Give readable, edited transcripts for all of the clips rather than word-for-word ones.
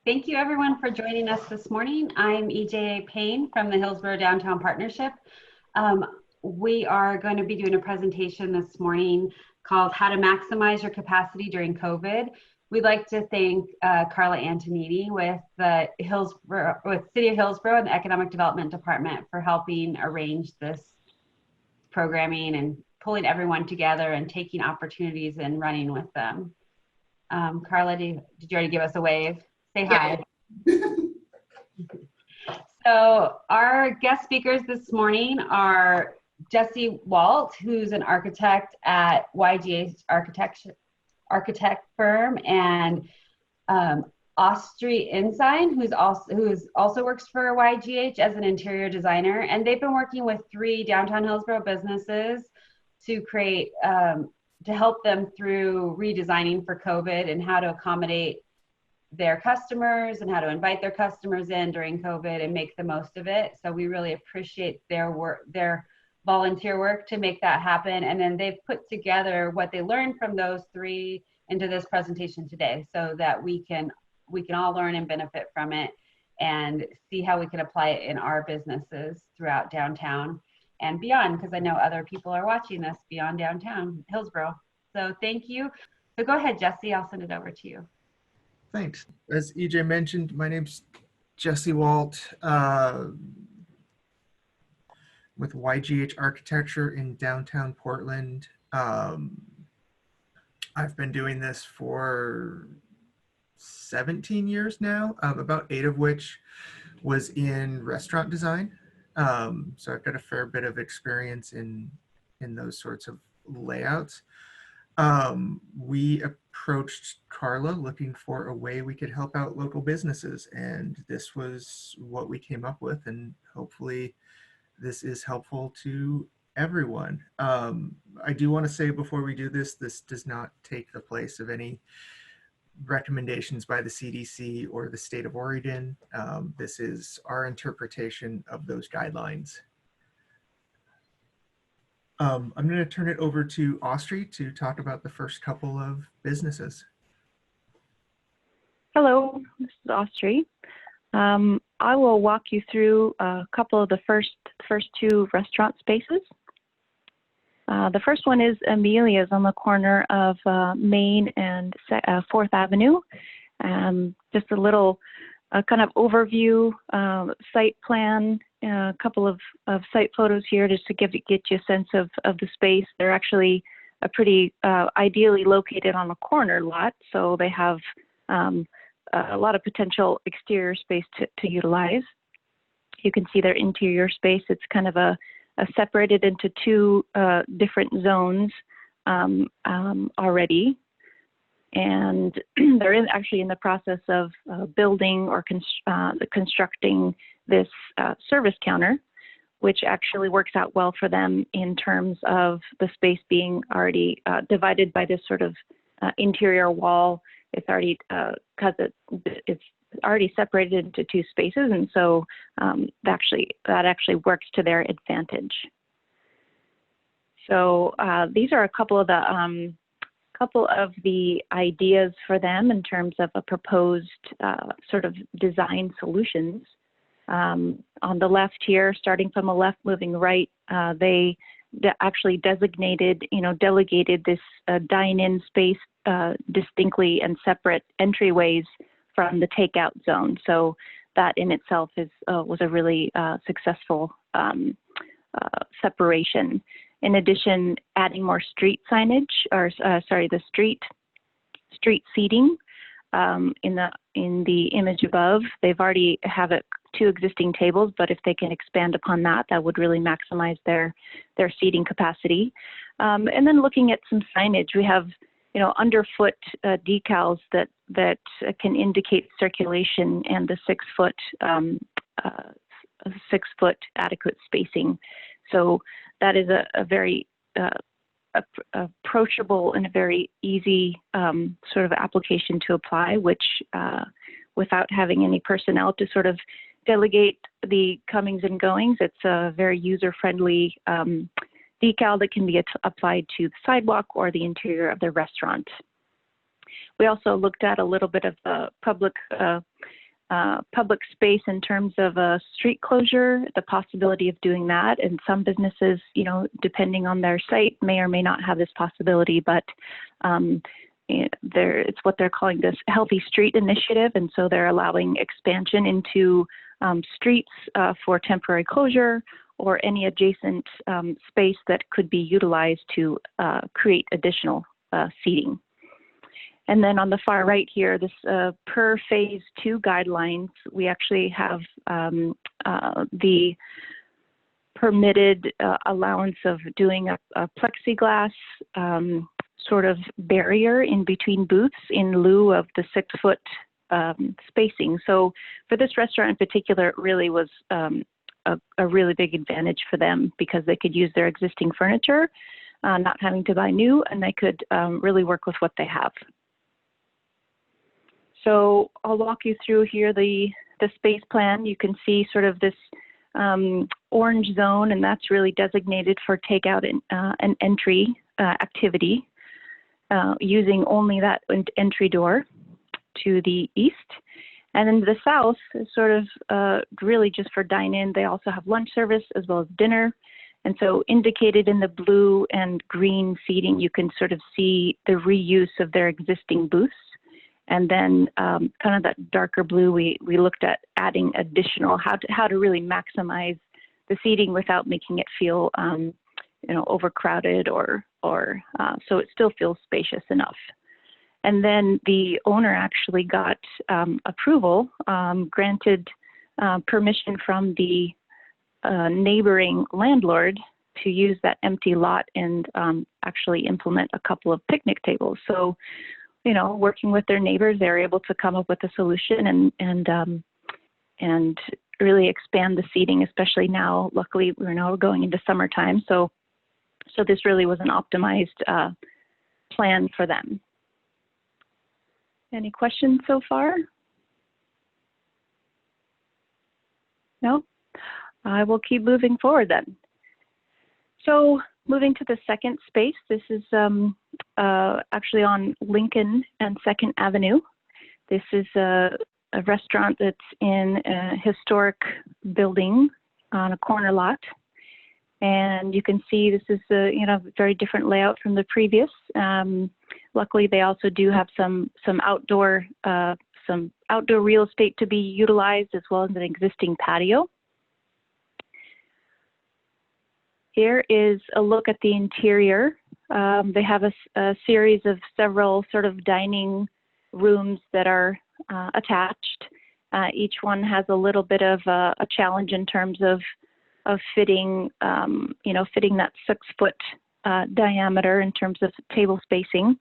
Thank you everyone for joining us this morning. I'm EJ Payne from the Hillsboro Downtown Partnership. We are going to be doing a presentation this morning called How to Maximize Your Capacity During COVID. We'd like to thank Carla Antonini with the City of Hillsboro and the Economic Development Department for helping arrange this programming and pulling everyone together and taking opportunities and running with them. Carla, did you already give us a wave? Say hi. Yeah. So our guest speakers this morning are Jesse Walt, who's an architect at YGH architect firm, and Astrid Ensign, who also works for YGH as an interior designer. And they've been working with 3 downtown Hillsboro businesses to create, to help them through redesigning for COVID and how to accommodate their customers and how to invite their customers in during COVID and make the most of it. So we really appreciate their work, their volunteer work to make that happen. And then they've put together what they learned from those 3 into this presentation today so that we can all learn and benefit from it and see how we can apply it in our businesses throughout downtown and beyond, because I know other people are watching this beyond downtown Hillsboro. So thank you. So go ahead, Jesse, I'll send it over to you. Thanks. As EJ mentioned, my name's Jesse Walt with YGH Architecture in downtown Portland. I've been doing this for 17 years now, about 8 of which was in restaurant design. So I've got a fair bit of experience in those sorts of layouts. We approached Carla looking for a way we could help out local businesses, and this was what we came up with, and hopefully this is helpful to everyone. I do want to say before we do this does not take the place of any recommendations by the CDC or the state of Oregon. This is our interpretation of those guidelines. I'm going to turn it over to Astrid to talk about the first couple of businesses. Hello, this is Astrid. I will walk you through a couple of the first 2 restaurant spaces. The first one is Amelia's on the corner of Main and 4th Avenue. Just a little kind of overview, site plan, a couple of site photos here just to get you a sense of the space. They're actually a pretty ideally located on a corner lot, so they have a lot of potential exterior space to utilize. You can see their interior space. It's kind of a separated into 2 different zones already. And they're actually in the process of building or constructing this service counter, which actually works out well for them in terms of the space being already divided by this sort of interior wall. It's already, because it's already separated into 2 spaces, and so that actually works to their advantage. So these are a couple of the ideas for them in terms of a proposed sort of design solutions. On the left here, starting from the left, moving right, they actually delegated this dine-in space distinctly and separate entryways from the takeout zone. So that in itself was a really successful separation. In addition, adding more street signage, or the street seating in the image above. They've already have 2 existing tables, but if they can expand upon that, that would really maximize their seating capacity. And then looking at some signage, we have underfoot decals that can indicate circulation and the 6 foot adequate spacing. So that is a very approachable and a very easy sort of application to apply, which without having any personnel to sort of delegate the comings and goings, it's a very user-friendly decal that can be applied to the sidewalk or the interior of the restaurant. We also looked at a little bit of the public public space in terms of a street closure, the possibility of doing that. And some businesses, you know, depending on their site, may or may not have this possibility, but it's what they're calling this Healthy Street Initiative. And so they're allowing expansion into streets for temporary closure or any adjacent space that could be utilized to create additional seating. And then on the far right here, this per phase 2 guidelines, we actually have the permitted allowance of doing a plexiglass sort of barrier in between booths in lieu of the 6-foot spacing. So for this restaurant in particular, it really was a really big advantage for them because they could use their existing furniture, not having to buy new, and they could really work with what they have. So I'll walk you through here the space plan. You can see sort of this orange zone, and that's really designated for takeout and entry activity, using only that entry door to the east. And then the south is sort of really just for dine-in. They also have lunch service as well as dinner. And so indicated in the blue and green seating, you can sort of see the reuse of their existing booths. And then kind of that darker blue, we looked at adding additional, how to really maximize the seating without making it feel, you know, overcrowded or so it still feels spacious enough. And then the owner actually got approval, granted permission from the neighboring landlord to use that empty lot and actually implement a couple of picnic tables. So, you know, working with their neighbors, they're able to come up with a solution and really expand the seating, especially now. Luckily, we're going into summertime, so this really was an optimized plan for them. Any questions so far? No? I will keep moving forward then. So moving to the second space, this is actually on Lincoln and 2nd Avenue. This is a restaurant that's in a historic building on a corner lot. And you can see this is a very different layout from the previous. Luckily, they also do have some outdoor real estate to be utilized, as well as an existing patio. Here is a look at the interior. They have a series of several sort of dining rooms that are attached. Each one has a little bit of a challenge in terms of fitting, fitting that 6-foot diameter in terms of table spacing.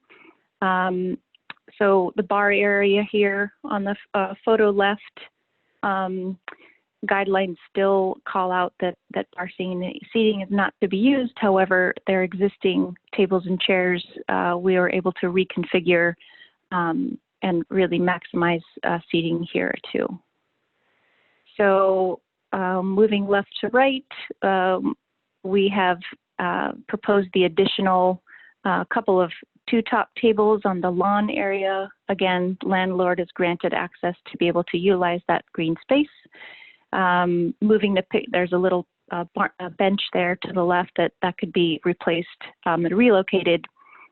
So the bar area here on the photo left, guidelines still call out that bar seating is not to be used. However, their existing tables and chairs, we were able to reconfigure and really maximize seating here too. So moving left to right, we have proposed the additional couple of 2 top tables on the lawn area. Again, landlord is granted access to be able to utilize that green space. There's a little bench there to the left that could be replaced and relocated,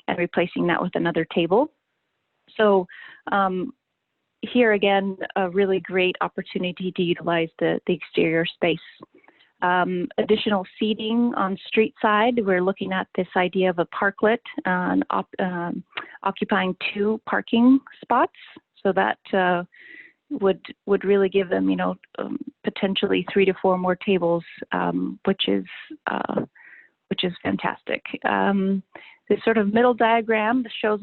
and replacing that with another table. So here again, a really great opportunity to utilize the exterior space. Additional seating on street side, we're looking at this idea of a parklet occupying 2 parking spots. So that would really give them, potentially 3 to 4 more tables, which is fantastic. This sort of middle diagram shows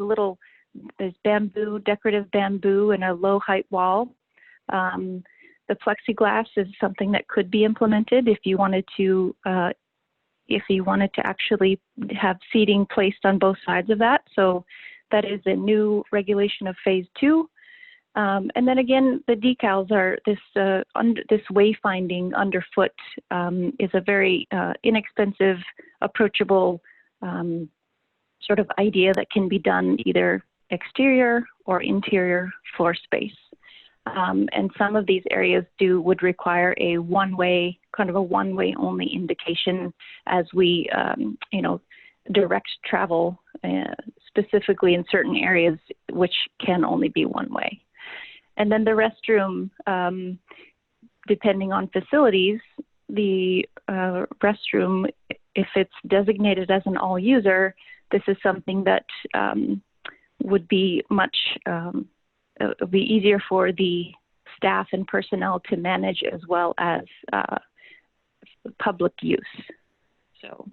there's bamboo, decorative bamboo, and a low height wall. The plexiglass is something that could be implemented if you wanted to actually have seating placed on both sides of that. So that is a new regulation of phase 2. And then again, the decals are this wayfinding underfoot is a very inexpensive, approachable sort of idea that can be done either exterior or interior floor space. And some of these areas would require a one-way only indication as we, direct travel, specifically in certain areas, which can only be one way. And then the restroom, depending on facilities, the restroom, if it's designated as an all user, this is something that would be it'd be easier for the staff and personnel to manage as well as public use. So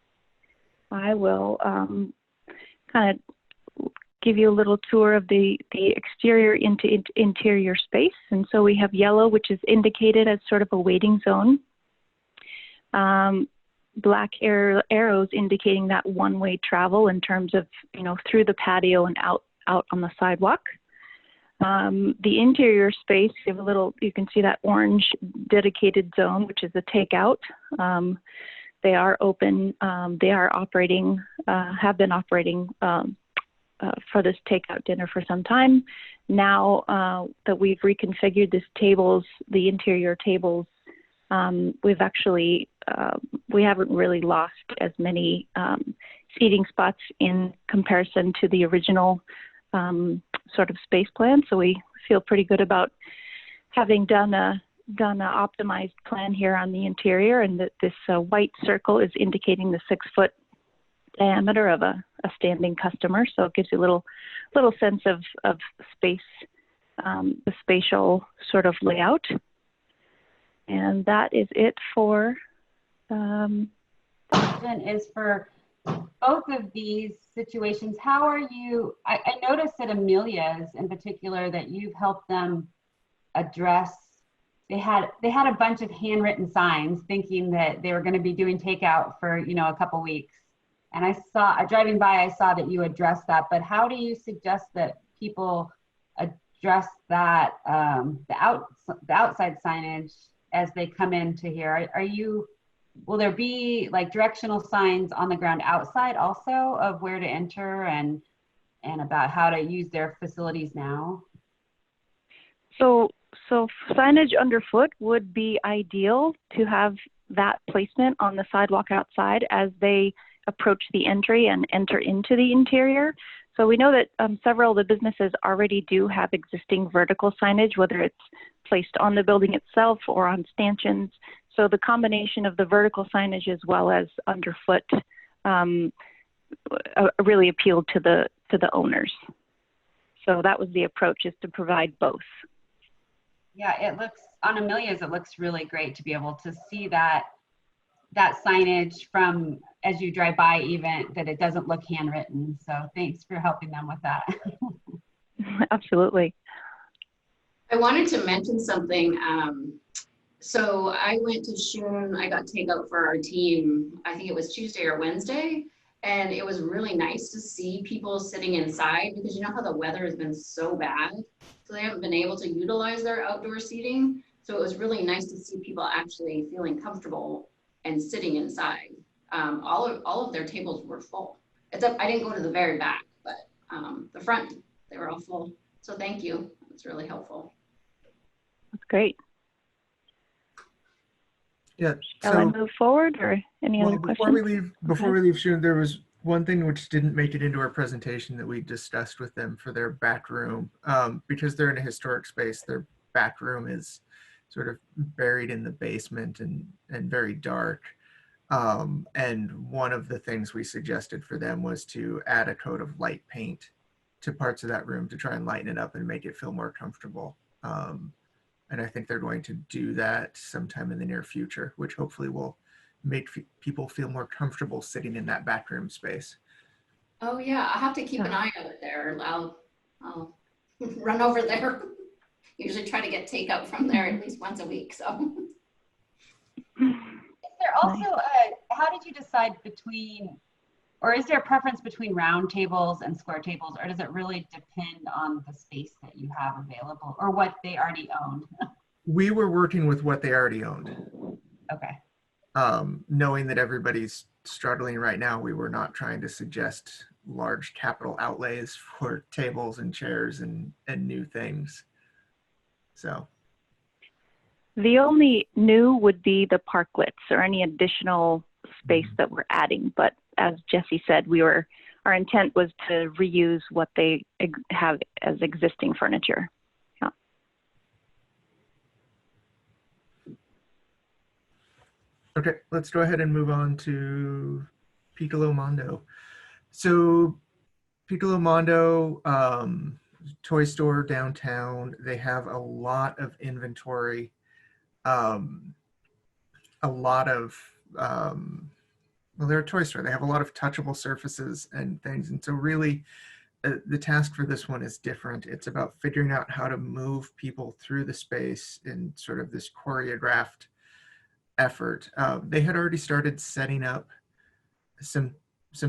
I will kind of give you a little tour of the exterior into interior space. And so we have yellow, which is indicated as sort of a waiting zone. Black arrows indicating that one-way travel in terms of, through the patio and out on the sidewalk. The interior space, you can see that orange dedicated zone, which is a takeout. They are open, they are operating, have been operating for this takeout dinner for some time. Now that we've reconfigured the interior tables, we've actually, we haven't really lost as many seating spots in comparison to the original sort of space plan. So we feel pretty good about having done an optimized plan here on the interior, and that this white circle is indicating the 6-foot diameter of a standing customer. So it gives you a little sense of space, the spatial sort of layout. And that is it for. Question is for both of these situations. How are you? I noticed at Amelia's in particular that you've helped them address. They had a bunch of handwritten signs, thinking that they were going to be doing takeout for a couple weeks. And driving by, I saw that you addressed that. But how do you suggest that people address that the outside signage as they come into here? Will there be like directional signs on the ground outside also of where to enter and about how to use their facilities now? So signage underfoot would be ideal to have that placement on the sidewalk outside as they approach the entry and enter into the interior. So we know that several of the businesses already do have existing vertical signage, whether it's placed on the building itself or on stanchions. So the combination of the vertical signage as well as underfoot really appealed to the owners. So that was the approach, is to provide both. Yeah, it looks, on Amelia's, it looks really great to be able to see that signage from as you drive by, even that it doesn't look handwritten. So thanks for helping them with that. Absolutely. I wanted to mention something. So I went to Shun, I got takeout for our team, I think it was Tuesday or Wednesday. And it was really nice to see people sitting inside, because you know how the weather has been so bad. So they haven't been able to utilize their outdoor seating. So it was really nice to see people actually feeling comfortable and sitting inside. All of their tables were full. Except I didn't go to the very back, but the front, they were all full. So thank you, it's really helpful. That's great. Yeah. Shall I move forward, or any other questions? Before we leave, Shun, there was one thing which didn't make it into our presentation that we discussed with them for their back room. Because they're in a historic space, their back room is sort of buried in the basement and very dark. And one of the things we suggested for them was to add a coat of light paint to parts of that room to try and lighten it up and make it feel more comfortable. And I think they're going to do that sometime in the near future, which hopefully will make people feel more comfortable sitting in that back room space. Oh yeah, I'll have to keep an eye out there. I'll run over there. Usually try to get takeout from there at least once a week, so. Is there also how did you decide between, or is there a preference between round tables and square tables, or does it really depend on the space that you have available or what they already own? We were working with what they already owned. Okay. Knowing that everybody's struggling right now, we were not trying to suggest large capital outlays for tables and chairs and new things. So The only new would be the parklets or any additional space that we're adding. But as Jesse said, our intent was to reuse what they have as existing furniture. Yeah. okay, let's go ahead and move on to Piccolo Mondo. So Piccolo Mondo, toy store downtown, they have a lot of inventory, a lot of, well, they're a toy store. They have a lot of touchable surfaces and things. And so really the task for this one is different. It's about figuring out how to move people through the space in sort of this choreographed effort. They had already started setting up some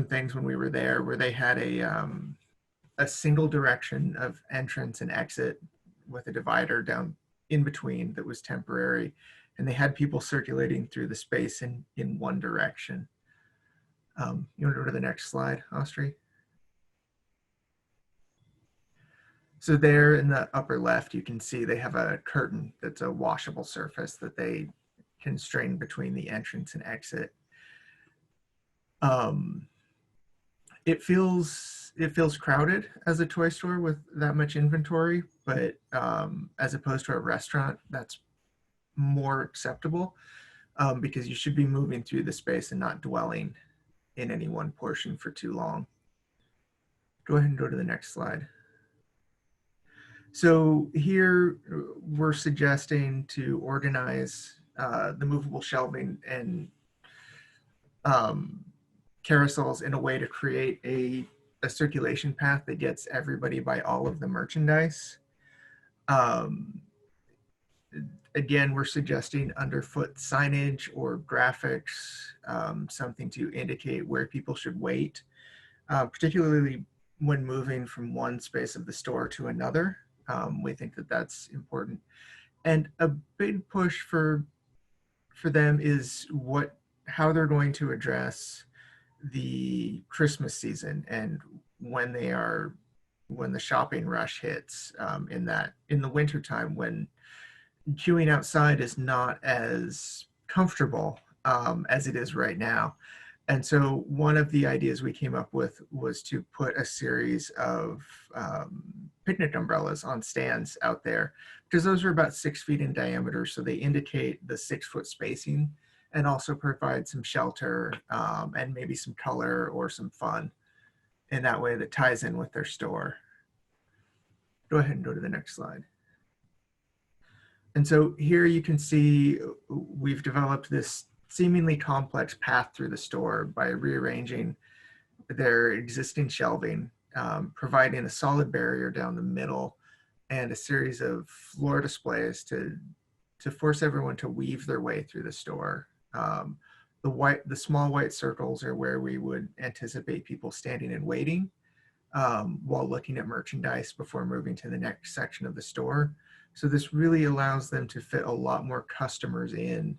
things when we were there, where they had a single direction of entrance and exit with a divider down in between that was temporary, and they had people circulating through the space in one direction. You want to go to the next slide, Astrid? So there in the upper left, you can see they have a curtain that's a washable surface that they constrain between the entrance and exit. It feels crowded as a toy store with that much inventory, but as opposed to a restaurant, that's more acceptable because you should be moving through the space and not dwelling in any one portion for too long. Go ahead and go to the next slide. So here we're suggesting to organize the movable shelving and carousels in a way to create a circulation path that gets everybody by all of the merchandise. Again, we're suggesting underfoot signage or graphics, something to indicate where people should wait, particularly when moving from one space of the store to another. We think that that's important. And a big push for them is how they're going to address the Christmas season and when the shopping rush hits in the wintertime, when queuing outside is not as comfortable as it is right now. And so one of the ideas we came up with was to put a series of picnic umbrellas on stands out there, because those are about 6 feet in diameter. So they indicate the 6-foot spacing and also provide some shelter and maybe some color or some fun in that way that ties in with their store. Go ahead and go to the next slide. And so here you can see we've developed this seemingly complex path through the store by rearranging their existing shelving, providing a solid barrier down the middle and a series of floor displays to force everyone to weave their way through the store. The small white circles are where we would anticipate people standing and waiting while looking at merchandise before moving to the next section of the store. So this really allows them to fit a lot more customers in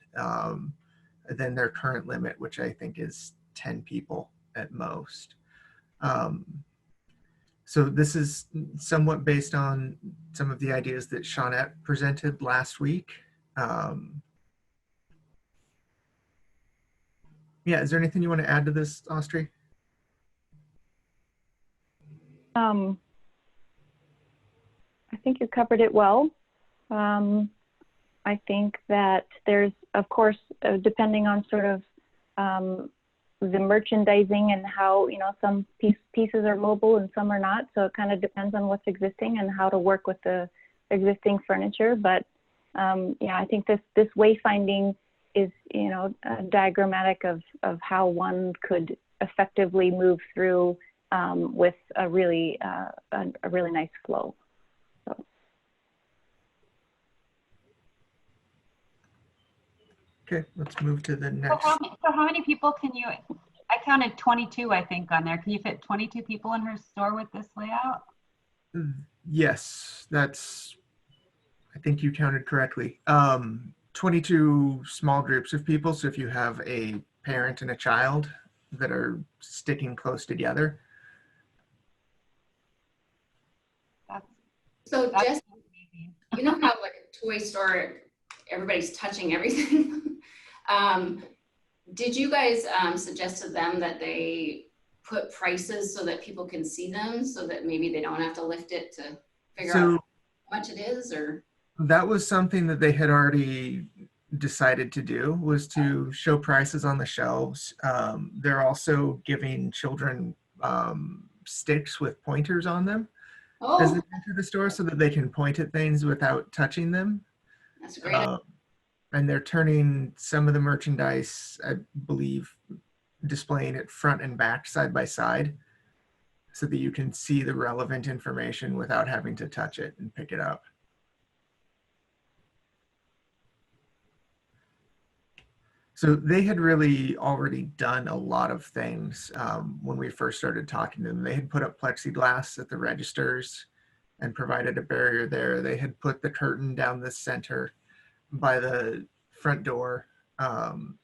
than their current limit, which I think is 10 people at most. So this is somewhat based on some of the ideas that Shawnette presented last week. Yeah, is there anything you want to add to this, Astrid? I think you covered it well. I think that there's, of course, depending on sort of the merchandising and how, some pieces are mobile and some are not. So it kind of depends on what's existing and how to work with the existing furniture. But yeah, I think this wayfinding is, diagrammatic of how one could effectively move through with a really nice flow. So. Okay, let's move to the next. So how many people can you, I counted 22, I think, on there. Can you fit 22 people in her store with this layout? Yes, I think you counted correctly. 22 small groups of people. So if you have a parent and a child that are sticking close together. So Jess, you know how like toy store, everybody's touching everything. Did you guys suggest to them that they put prices so that people can see them, so that maybe they don't have to lift it to figure out how much it is? Or that was something that they had already decided to do, was to show prices on the shelves. They're also giving children sticks with pointers on them as they enter the store, so that they can point at things without touching them. That's great. And they're turning some of the merchandise, I believe, displaying it front and back, side by side, so that you can see the relevant information without having to touch it and pick it up. So they had really already done a lot of things when we first started talking to them. They had put up plexiglass at the registers and provided a barrier there. They had put the curtain down the center by the front door, and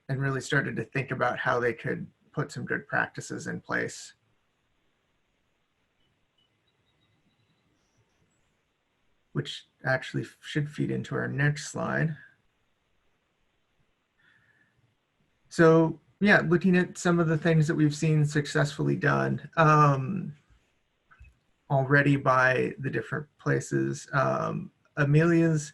really started to think about how they could put some good practices in place. Which actually should feed into our next slide. So yeah, looking at some of the things that we've seen successfully done already by the different places. Amelia's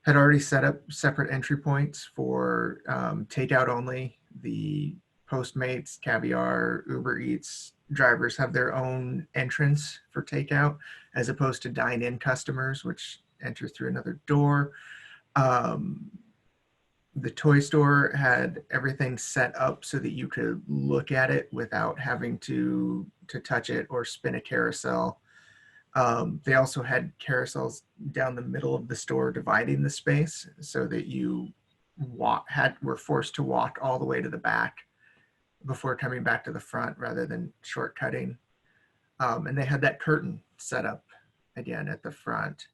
had already set up separate entry points for takeout only. The Postmates, Caviar, Uber Eats drivers have their own entrance for takeout, as opposed to dine-in customers, which enter through another door. The toy store had everything set up so that you could look at it without having to touch it or spin a carousel. They also had carousels down the middle of the store dividing the space, so that you were forced to walk all the way to the back before coming back to the front, rather than shortcutting. And they had that curtain set up again at the front.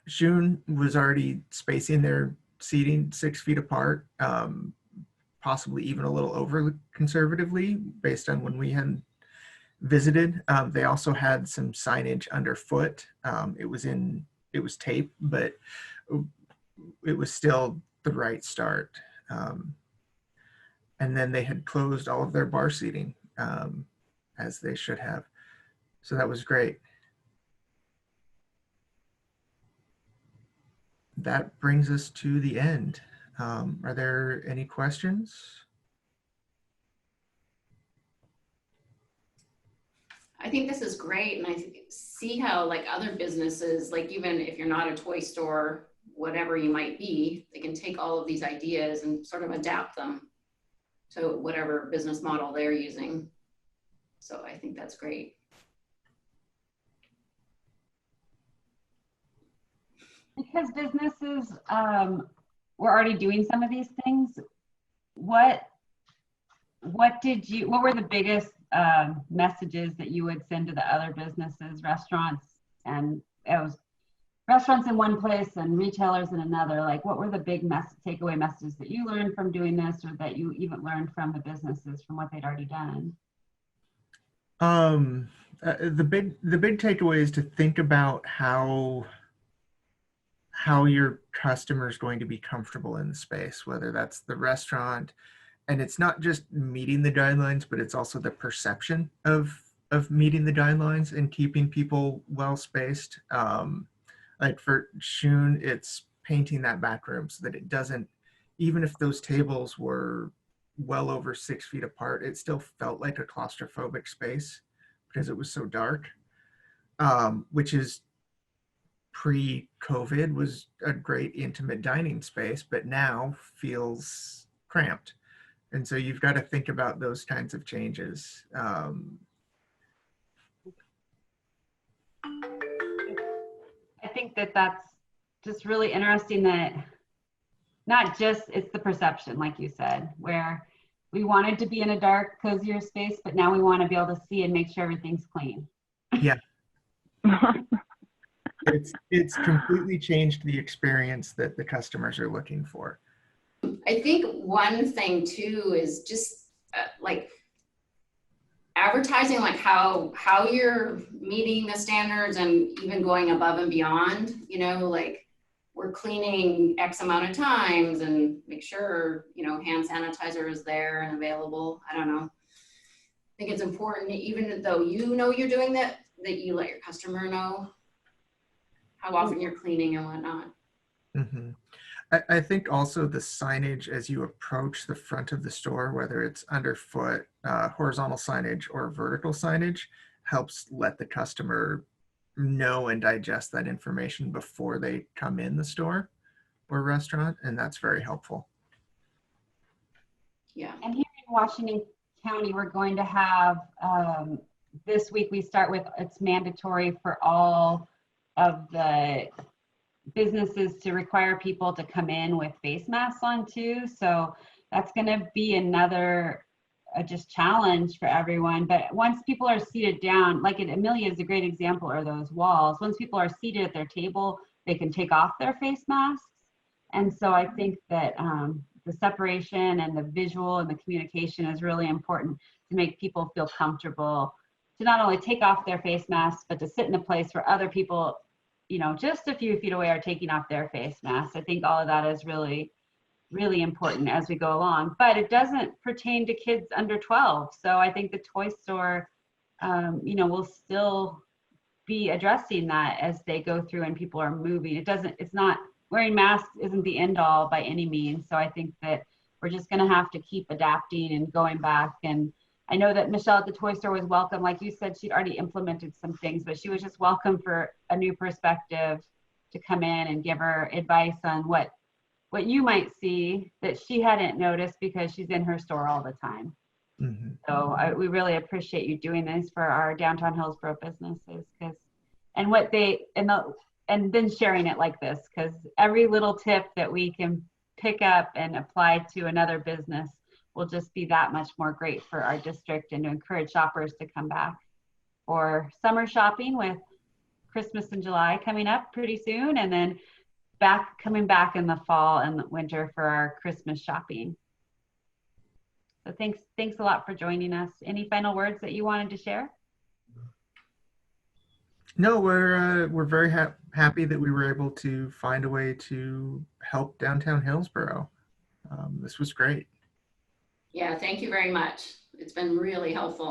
Shun was already spacing their seating 6 feet apart, possibly even a little over conservatively based on when we had visited. They also had some signage underfoot. It was tape, but it was still the right start. And then they had closed all of their bar seating, as they should have. So that was great. That brings us to the end. Are there any questions? I think this is great, and I see how like other businesses, like even if you're not a toy store, whatever you might be, they can take all of these ideas and sort of adapt them to whatever business model they're using. So I think that's great. Because businesses were already doing some of these things, what were the biggest messages that you would send to the other businesses, restaurants, and it was restaurants in one place and retailers in another? Like, what were the big takeaway messages that you learned from doing this, or that you even learned from the businesses from what they'd already done? The big takeaway is to think about how your customer is going to be comfortable in the space, whether that's the restaurant. And it's not just meeting the guidelines, but it's also the perception of meeting the guidelines and keeping people well spaced. Like for Shun, it's painting that back room so that it doesn't, even if those tables were well over 6 feet apart, it still felt like a claustrophobic space because it was so dark, which is pre-COVID was a great intimate dining space, but now feels cramped. And so you've got to think about those kinds of changes. I think that that's just really interesting, that not just it's the perception, like you said, where we wanted to be in a dark, cozier space, but now we want to be able to see and make sure everything's clean. Yeah. It's completely changed the experience that the customers are looking for. I think one thing too is just like advertising like how you're meeting the standards and even going above and beyond, you know, like we're cleaning X amount of times and make sure, you know, hand sanitizer is there and available. I don't know. I think it's important, even though you know you're doing that, that you let your customer know how often you're cleaning and whatnot. Mm-hmm. I think also the signage as you approach the front of the store, whether it's underfoot, horizontal signage or vertical signage, helps let the customer know and digest that information before they come in the store or restaurant, and that's very helpful. Yeah. And here in Washington County, we're going to have, this week we start with, it's mandatory for all of the businesses to require people to come in with face masks on too. So that's going to be another just challenge for everyone. But once people are seated down, like Amelia is a great example, or those walls, once people are seated at their table, they can take off their face masks. And so I think that the separation and the visual and the communication is really important to make people feel comfortable to not only take off their face masks, but to sit in a place where other people, you know, just a few feet away are taking off their face masks. I think all of that is really, really important as we go along, but it doesn't pertain to kids under 12. So I think the toy store, you know, will still be addressing that as they go through and people are moving. It's not, wearing masks isn't the end all by any means. So I think that we're just going to have to keep adapting and going back. And I know that Michelle at the toy store was welcome. Like you said, she'd already implemented some things, but she was just welcome for a new perspective to come in and give her advice on what you might see that she hadn't noticed because she's in her store all the time. Mm-hmm. So we really appreciate you doing this for our downtown Hillsboro businesses, and then sharing it like this, because every little tip that we can pick up and apply to another business will just be that much more great for our district and to encourage shoppers to come back for summer shopping, with Christmas in July coming up pretty soon, and then coming back in the fall and the winter for our Christmas shopping. So thanks a lot for joining us. Any final words that you wanted to share? No, we're very happy that we were able to find a way to help downtown Hillsboro. This was great. Yeah, thank you very much. It's been really helpful.